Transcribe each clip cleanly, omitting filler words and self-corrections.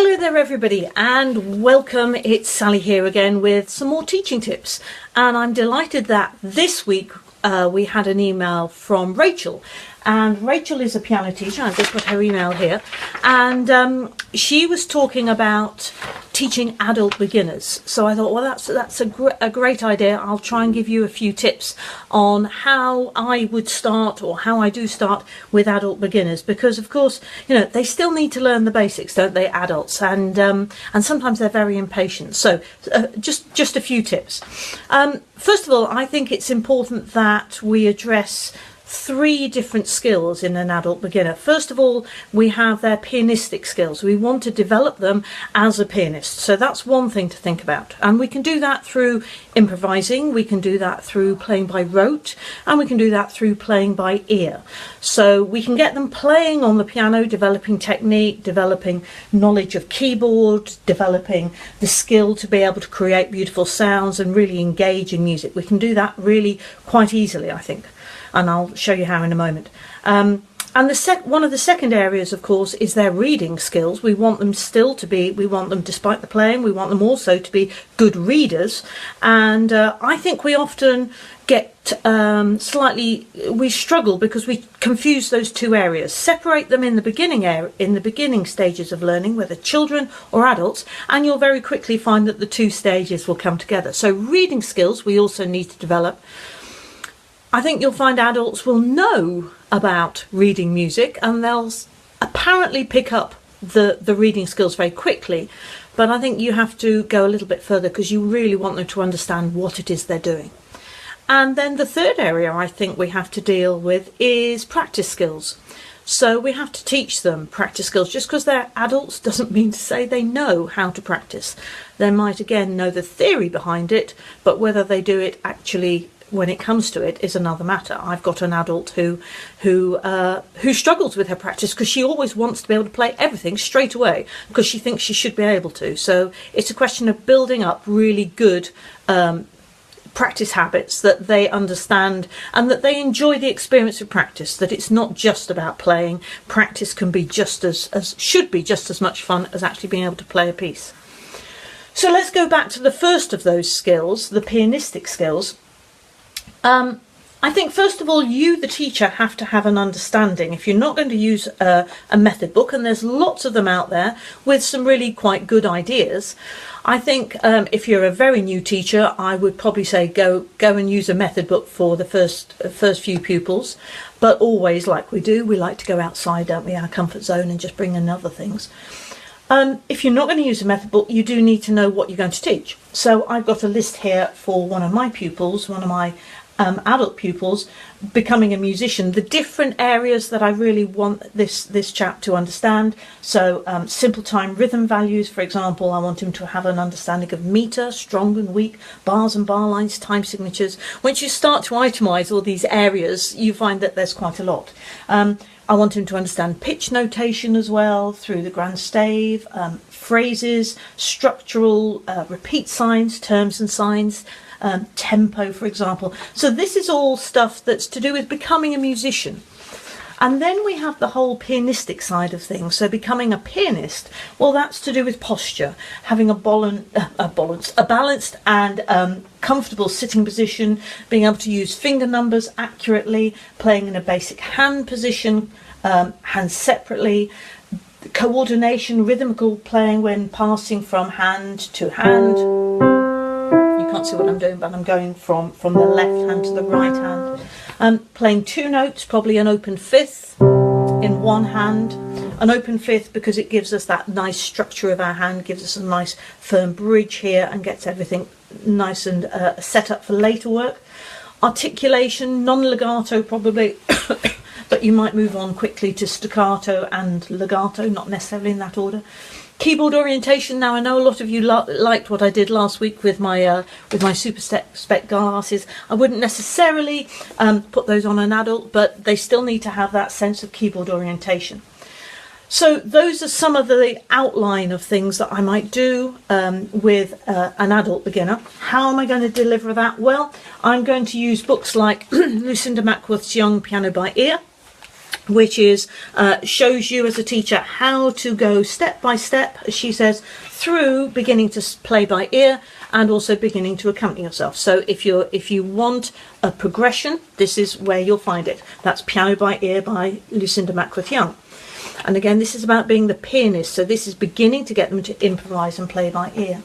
Hello there everybody and welcome. It's Sally here again with some more teaching tips, and I'm delighted that this week we had an email from Rachel, and Rachel is a piano teacher. I've just got her email here, and she was talking about teaching adult beginners. So I thought, well, that's a great idea. I'll try and give you a few tips on how I would start, or how I do start with adult beginners, because of course, you know, they still need to learn the basics, don't they, adults? And sometimes they're very impatient. So just a few tips. First of all, I think it's important that we address three different skills in an adult beginner. First of all, we have their pianistic skills. We want to develop them as a pianist. So that's one thing to think about. And we can do that through improvising, we can do that through playing by rote, and we can do that through playing by ear. So we can get them playing on the piano, developing technique, developing knowledge of keyboard, developing the skill to be able to create beautiful sounds and really engage in music. We can do that really quite easily, I think. And I'll show you how in a moment. And one of the second areas, of course, is their reading skills. We want them despite the playing, we want them also to be good readers. And I think we often get we struggle because we confuse those two areas. Separate them in the beginning stages of learning, whether children or adults, and you'll very quickly find that the two stages will come together. So reading skills we also need to develop. I think you'll find adults will know about reading music and they'll apparently pick up the reading skills very quickly, but I think you have to go a little bit further because you really want them to understand what it is they're doing. And then the third area I think we have to deal with is practice skills. So we have to teach them practice skills. Just because they're adults doesn't mean to say they know how to practice. They might again know the theory behind it, but whether they do it actually when it comes to it is another matter. I've got an adult who struggles with her practice because she always wants to be able to play everything straight away because she thinks she should be able to. So it's a question of building up really good practice habits that they understand and that they enjoy the experience of practice, that it's not just about playing. Practice can be should be just as much fun as actually being able to play a piece. So let's go back to the first of those skills, the pianistic skills. I think first of all, you, the teacher, have to have an understanding. If you're not going to use a method book, and there's lots of them out there with some really quite good ideas, I think if you're a very new teacher, I would probably say go and use a method book for the first few pupils. But always, like we do, we like to go outside, don't we, our comfort zone, and just bring in other things. If you're not going to use a method book, you do need to know what you're going to teach. So I've got a list here for one of my pupils, one of my adult pupils, becoming a musician, the different areas that I really want this chap to understand. So simple time rhythm values, for example, I want him to have an understanding of meter, strong and weak, bars and bar lines, time signatures. Once you start to itemize all these areas, you find that there's quite a lot. I want him to understand pitch notation as well, through the grand stave, phrases, structural repeat signs, terms and signs, tempo, for example. So this is all stuff that's to do with becoming a musician. And then we have the whole pianistic side of things. So becoming a pianist, well, that's to do with posture, having a balanced and comfortable sitting position, being able to use finger numbers accurately, playing in a basic hand position, hands separately, coordination, rhythmical playing when passing from hand to hand. You can't see what I'm doing, but I'm going from the left hand to the right hand. Playing two notes, probably an open fifth in one hand. An open fifth because it gives us that nice structure of our hand, gives us a nice firm bridge here and gets everything nice and set up for later work. Articulation, non-legato probably, but you might move on quickly to staccato and legato, not necessarily in that order. Keyboard orientation. Now I know a lot of you liked what I did last week with my super spec glasses. I wouldn't necessarily put those on an adult, but they still need to have that sense of keyboard orientation. So those are some of the outline of things that I might do with an adult beginner. How am I going to deliver that? Well, I'm going to use books like Lucinda Mackworth's Young Piano by Ear. which is shows you as a teacher how to go step by step, as she says, through beginning to play by ear and also beginning to accompany yourself. So if you want a progression, this is where you'll find it. That's Piano by Ear by Lucinda Mackworth-Young. And again, this is about being the pianist, so this is beginning to get them to improvise and play by ear.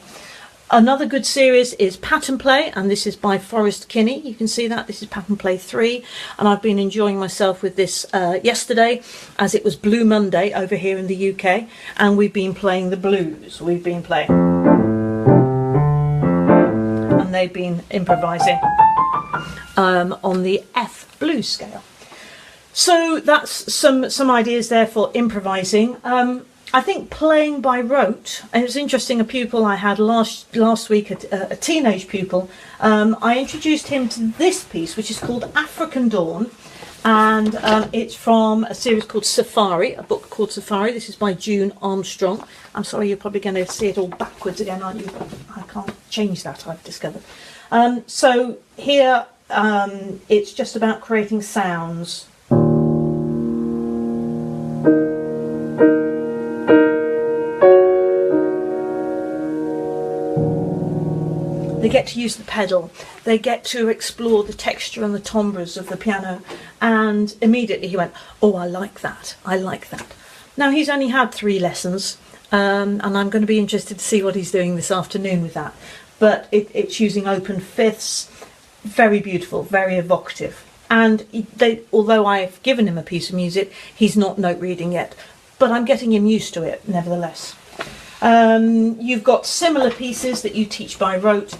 Another good series is Pattern Play, and this is by Forrest Kinney. You can see that this is Pattern Play 3, and I've been enjoying myself with this yesterday, as it was Blue Monday over here in the UK, and we've been playing the blues. We've been playing, and they've been improvising on the F blues scale. So that's some ideas there for improvising. I think playing by rote, and it was interesting, a pupil I had last week, a teenage pupil, I introduced him to this piece, which is called African Dawn, and it's from a series called Safari, a book called Safari. This is by June Armstrong. I'm sorry, you're probably going to see it all backwards again, aren't you? I can't change that, I've discovered. So here, it's just about creating sounds. They get to use the pedal, they get to explore the texture and the timbres of the piano, and immediately he went, oh, I like that, I like that. Now he's only had 3 lessons, and I'm going to be interested to see what he's doing this afternoon with that. But it's using open fifths, very beautiful, very evocative. And although I've given him a piece of music, he's not note reading yet, but I'm getting him used to it nevertheless. You've got similar pieces that you teach by rote.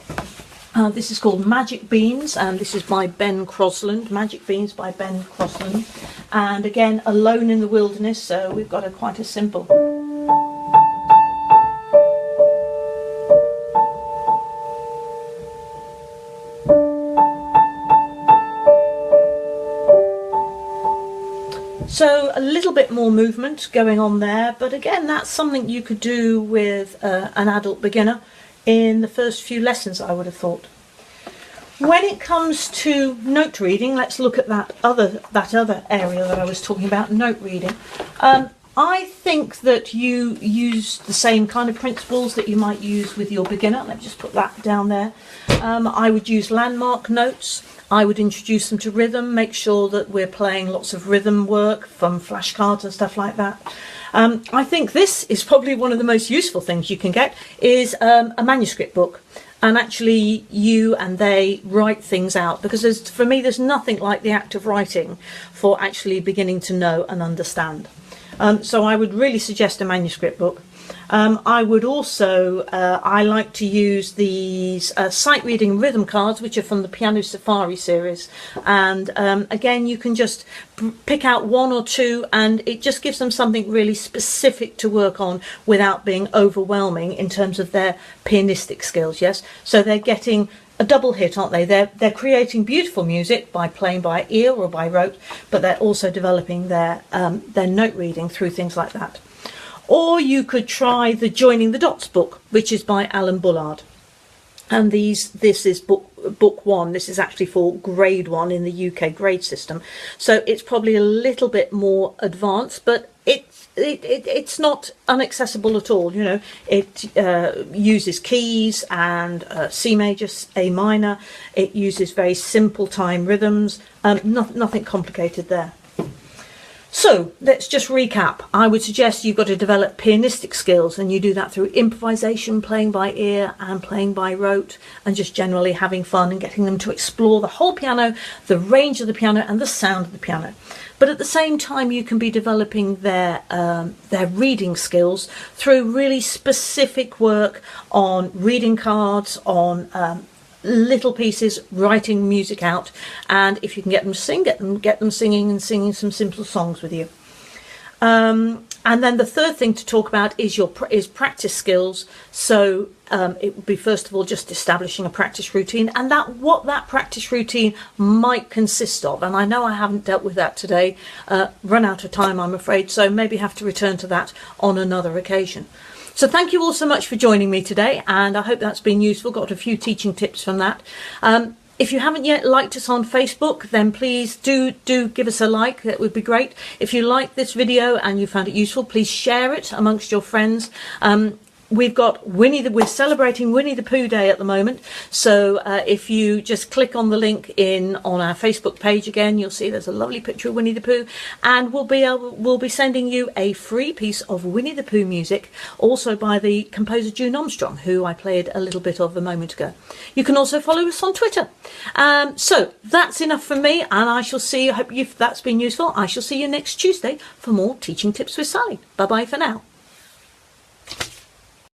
This is called Magic Beans, and this is by Ben Crosland. Magic Beans by Ben Crosland. And again, Alone in the Wilderness, so we've got quite a simple. So a little bit more movement going on there, but again, that's something you could do with an adult beginner in the first few lessons, I would have thought. When it comes to note reading, let's look at that other area that I was talking about, note reading. I think that you use the same kind of principles that you might use with your beginner. Let me just put that down there. I would use landmark notes. I would introduce them to rhythm, make sure that we're playing lots of rhythm work from flashcards and stuff like that. I think this is probably one of the most useful things you can get, is a manuscript book. And actually you and they write things out, because for me there's nothing like the act of writing for actually beginning to know and understand. So I would really suggest a manuscript book. I would also, I like to use these sight reading rhythm cards, which are from the Piano Safari series. And again, you can just pick out 1 or 2, and it just gives them something really specific to work on without being overwhelming in terms of their pianistic skills. Yes, so they're getting a double hit, aren't they? They're creating beautiful music by playing by ear or by rote, but they're also developing their note reading through things like that. Or you could try the Joining the Dots book, which is by Alan Bullard. And this is book 1. This is actually for grade 1 in the UK grade system. So it's probably a little bit more advanced, but it's not inaccessible at all. You know, it uses keys and C major, A minor. It uses very simple time rhythms. Nothing complicated there. So let's just recap. I would suggest you've got to develop pianistic skills, and you do that through improvisation, playing by ear and playing by rote, and just generally having fun and getting them to explore the whole piano, the range of the piano and the sound of the piano. But at the same time, you can be developing their reading skills through really specific work on reading cards, on little pieces, writing music out, and if you can get them to sing, get them singing and singing some simple songs with you. And then the third thing to talk about is practice skills. So it would be, first of all, just establishing a practice routine, and what that practice routine might consist of. And I know I haven't dealt with that today, run out of time, I'm afraid, so maybe have to return to that on another occasion. So thank you all so much for joining me today, and I hope that's been useful. Got a few teaching tips from that. If you haven't yet liked us on Facebook, then please do give us a like. That would be great. If you like this video and you found it useful, please share it amongst your friends. We've got we're celebrating Winnie the Pooh Day at the moment. So if you just click on the link on our Facebook page again, you'll see there's a lovely picture of Winnie the Pooh, and we'll be sending you a free piece of Winnie the Pooh music, also by the composer June Armstrong, who I played a little bit of a moment ago. You can also follow us on Twitter. So that's enough from me, and I shall see you. I hope that's been useful. I shall see you next Tuesday for more Teaching Tips with Sally. Bye bye for now.